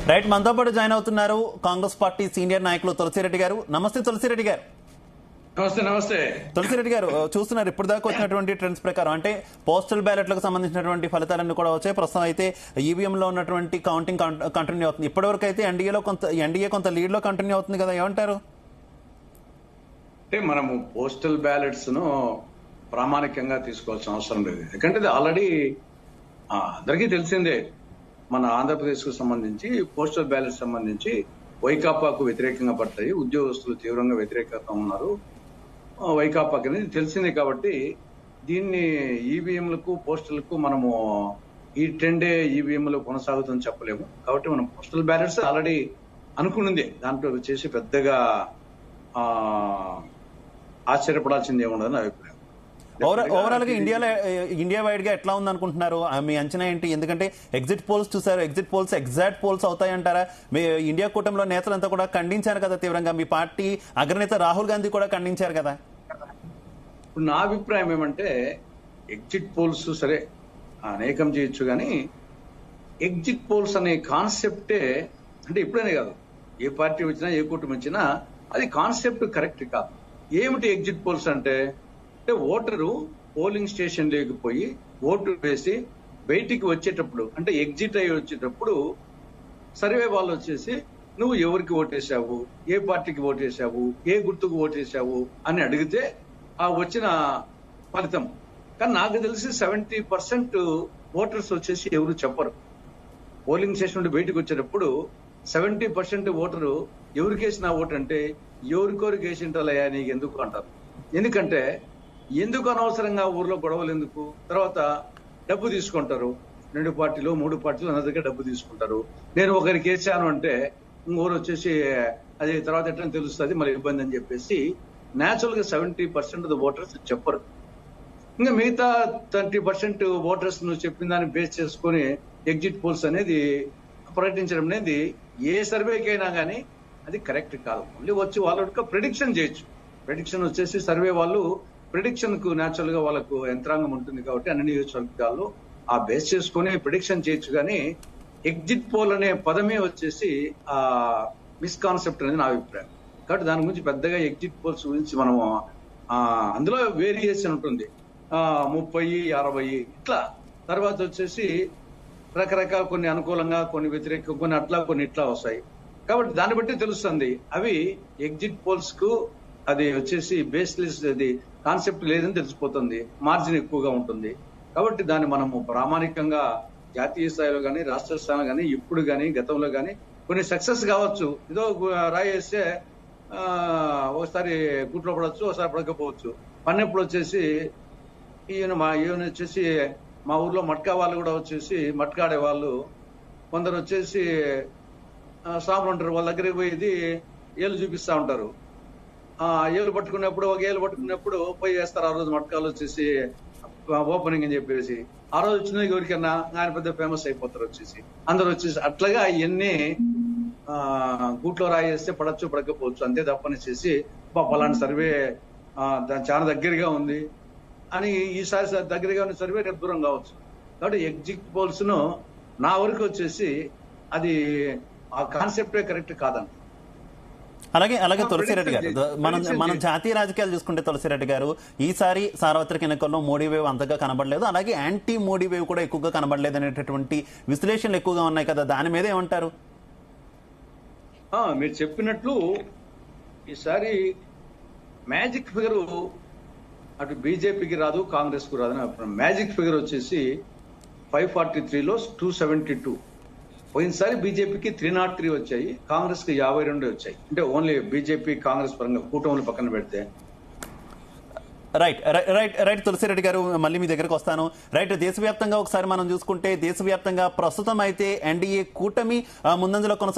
Right, మనతో పాటు join అవుతున్నారు కాంగ్రెస్ పార్టీ సీనియర్ నాయకులు తులసిరెడ్డి గారు. నమస్తే తులసిరెడ్డి గారు. నమస్తే. నమస్తే తులసిరెడ్డి గారు, చూస్తున్నారు ఇప్పుడు దాకా వచ్చినటువంటి ట్రెండ్స్ ప్రకారం అంటే పోస్టల్ బ్యాలెట్లకు సంబంధించినటువంటి ఫలితాలన్నీ కూడా వచ్చాయి. ప్రస్తుతం అయితే ఈవీఎంలో ఉన్నటువంటి కౌంటింగ్ కంటిన్యూ అవుతుంది. ఇప్పటివరకు అయితే ఎన్డీఏ కొంత లీడ్ లో కంటిన్యూ అవుతుంది కదా, ఏమంటారు? అంటే మనము పోస్టల్ బ్యాలెట్స్ ను ప్రామాణికంగా తీసుకోవాల్సిన అవసరం లేదు. ఎందుకంటే ఇది ఆల్రెడీ అందరికీ తెలిసిందే. మన ఆంధ్రప్రదేశ్ కు సంబంధించి పోస్టల్ బ్యాలెట్ సంబంధించి వైకాపాకు వ్యతిరేకంగా పడతాయి. ఉద్యోగస్తులు తీవ్రంగా వ్యతిరేకంగా ఉన్నారు వైకాపాకి అనేది తెలిసిందే. కాబట్టి దీన్ని ఈవీఎంలకు పోస్టల్కు మనము ఈ ట్రెండే ఈవీఎంలు కొనసాగుతుందని చెప్పలేము. కాబట్టి మనం పోస్టల్ బ్యాలెట్స్ ఆల్రెడీ అనుకున్నదే, దాంట్లో చేసి పెద్దగా ఆశ్చర్యపడాల్సింది ఏముండదని అభిప్రాయం. ఓవరాల్ గా ఇండియా వైడ్ గా ఎట్లా ఉంది అనుకుంటున్నారు? మీ అంచనా ఏంటి? ఎందుకంటే ఎగ్జిట్ పోల్స్ చూసారు, ఎగ్జిట్ పోల్స్ ఎగ్జాక్ట్ పోల్స్ అవుతాయంటారా? మీ ఇండియా కూటమిలో నేతలంతా కూడా ఖండించారు కదా తీవ్రంగా. మీ పార్టీ అగ్రనేత రాహుల్ గాంధీ కూడా ఖండించారు కదా. ఇప్పుడు నా అభిప్రాయం ఏమంటే, ఎగ్జిట్ పోల్స్ సరే అనేకం చేయొచ్చు, కానీ ఎగ్జిట్ పోల్స్ అనే కాన్సెప్టే అంటే ఇప్పుడనే కాదు, ఏ పార్టీ వచ్చినా ఏ కూటమి వచ్చినా అది కాన్సెప్ట్ కరెక్ట్ కాదు. ఏమిటి ఎగ్జిట్ పోల్స్ అంటే ఓటరు పోలింగ్ స్టేషన్ లేకపోయి ఓటు వేసి బయటికి వచ్చేటప్పుడు, అంటే ఎగ్జిట్ అయ్యి వచ్చేటప్పుడు సర్వే వాళ్ళు వచ్చేసి నువ్వు ఎవరికి ఓటేశావు, ఏ పార్టీకి ఓటేశావు, ఏ గుర్తుకు ఓటేశావు అని అడిగితే ఆ వచ్చిన ఫలితం. కానీ నాకు తెలిసి 70% ఓటర్స్ వచ్చేసి ఎవరు చెప్పరు. పోలింగ్ స్టేషన్ నుండి బయటకు వచ్చేటప్పుడు 70% ఓటరు ఎవరికేసిన ఓటు అంటే ఎవరికోరికి వేసింటాలయ్యా నీకు ఎందుకు అంటారు. ఎందుకంటే ఎందుకు అనవసరంగా ఊర్లో గొడవలు ఎందుకు, తర్వాత డబ్బు తీసుకుంటారు. 2 పార్టీలు 3 పార్టీలు నా దగ్గర డబ్బు తీసుకుంటారు. నేను ఒకరికి వేసాను అంటే ఊరు వచ్చేసి అది తర్వాత ఎట్లా తెలుస్తుంది, మరి ఇబ్బంది అని చెప్పేసి న్యాచురల్ గా 70% ఓటర్స్ చెప్పరు. ఇంకా మిగతా 30% ఓటర్స్ నువ్వు చెప్పిన దాన్ని బేస్ చేసుకుని ఎగ్జిట్ పోల్స్ అనేది ప్రకటించడం అనేది ఏ సర్వేకైనా కానీ అది కరెక్ట్ కాదు. మళ్ళీ వచ్చి వాళ్ళ ప్రిడిక్షన్ చేయొచ్చు. ప్రిడిక్షన్ వచ్చేసి సర్వే వాళ్ళు ప్రిడిక్షన్ కు న్యాచురల్ గా వాళ్ళకు యంత్రాంగం ఉంటుంది కాబట్టి అన్ని నియోజకవర్గాల్లో ఆ బేస్ చేసుకుని ప్రిడిక్షన్ చేయొచ్చు. కానీ ఎగ్జిట్ పోల్ అనే పదమే వచ్చేసి ఆ మిస్కాన్సెప్ట్ అనేది నా అభిప్రాయం. కాబట్టి దాని గురించి పెద్దగా ఎగ్జిట్ పోల్స్ గురించి మనము అందులో వేరియేషన్ ఉంటుంది, 30, 60 ఇట్లా. తర్వాత వచ్చేసి రకరకాల కొన్ని అనుకూలంగా, కొన్ని వ్యతిరేకంగా, కొన్ని అట్లా, కొన్ని ఇట్లా వస్తాయి. కాబట్టి దాన్ని బట్టి తెలుస్తుంది. అవి ఎగ్జిట్ పోల్స్ కు అది వచ్చేసి బేస్లెస్, అది కాన్సెప్ట్ లేదని తెలిసిపోతుంది, మార్జిన్ ఎక్కువగా ఉంటుంది. కాబట్టి దాన్ని మనము ప్రామాణికంగా జాతీయ స్థాయిలో కానీ రాష్ట్ర స్థాయిలో కానీ ఇప్పుడు కానీ గతంలో కానీ కొన్ని సక్సెస్ కావచ్చు. ఏదో రాయి వేస్తే ఒకసారి గుట్లో పడవచ్చు, ఒకసారి పడకపోవచ్చు. పన్నెప్పుడు వచ్చేసి ఈయన వచ్చేసి మా ఊర్లో మట్కా వాళ్ళు కూడా వచ్చేసి మట్కా ఆడే వాళ్ళు కొందరు వచ్చేసి సాములు ఉంటారు. వాళ్ళ దగ్గరికి పోయి ఏళ్ళు చూపిస్తా ఉంటారు. ఏళ్ళు పట్టుకున్నప్పుడు ఒక ఏళ్ళు పట్టుకున్నప్పుడు పోయి వేస్తారు. ఆ రోజు మట్కాలు వచ్చేసి ఓపెనింగ్ అని చెప్పేసి ఆ రోజు వచ్చిన ఎవరికైనా ఆయన పెద్ద ఫేమస్ అయిపోతారు వచ్చేసి అందరు వచ్చేసి. అట్లాగా ఇవన్నీ గూట్లో రాయి వేస్తే పడచ్చు, పడకపోవచ్చు, అంతే తప్పని చేసి పలాంటి సర్వే చాలా దగ్గరగా ఉంది అని ఈసారి దగ్గరగా ఉన్న సర్వే రేపు దూరం కావచ్చు. కాబట్టి ఎగ్జిట్ పోల్స్ ను నా వరకు వచ్చేసి అది ఆ కాన్సెప్టే కరెక్ట్ కాదండి. అలాగే తులసిరెడ్డి గారు, మనం జాతీయ రాజకీయాలు చూసుకుంటే తులసిరెడ్డి గారు, ఈసారి సార్వత్రిక ఎన్నికల్లో మోడీ వేవ్ అంతగా కనబడలేదు, అలాగే యాంటీ మోడీ వేవ్ కూడా ఎక్కువగా కనబడలేదు అనేటటువంటి విశ్లేషణలు ఎక్కువగా ఉన్నాయి కదా, దాని మీద ఏమంటారు? మీరు చెప్పినట్లు ఈసారి మ్యాజిక్ ఫిగర్ అటు బీజేపీకి రాదు, కాంగ్రెస్ కు రాదు. మ్యాజిక్ ఫిగర్ వచ్చేసి 543లో 272. పోయినసారి బీజేపీకి 303 వచ్చాయి, కాంగ్రెస్ కి 52 వచ్చాయి. అంటే ఓన్లీ బీజేపీ కాంగ్రెస్ పరంగా కూటములు పక్కన పెడితే. రైట్ తులసిరెడ్డి గారు, మళ్ళీ మీ దగ్గరకు వస్తాను. రైట్, దేశవ్యాప్తంగా ఒకసారి మనం చూసుకుంటే దేశవ్యాప్తంగా ప్రస్తుతం అయితే ఎన్డీఏ కూటమి ముందంజలో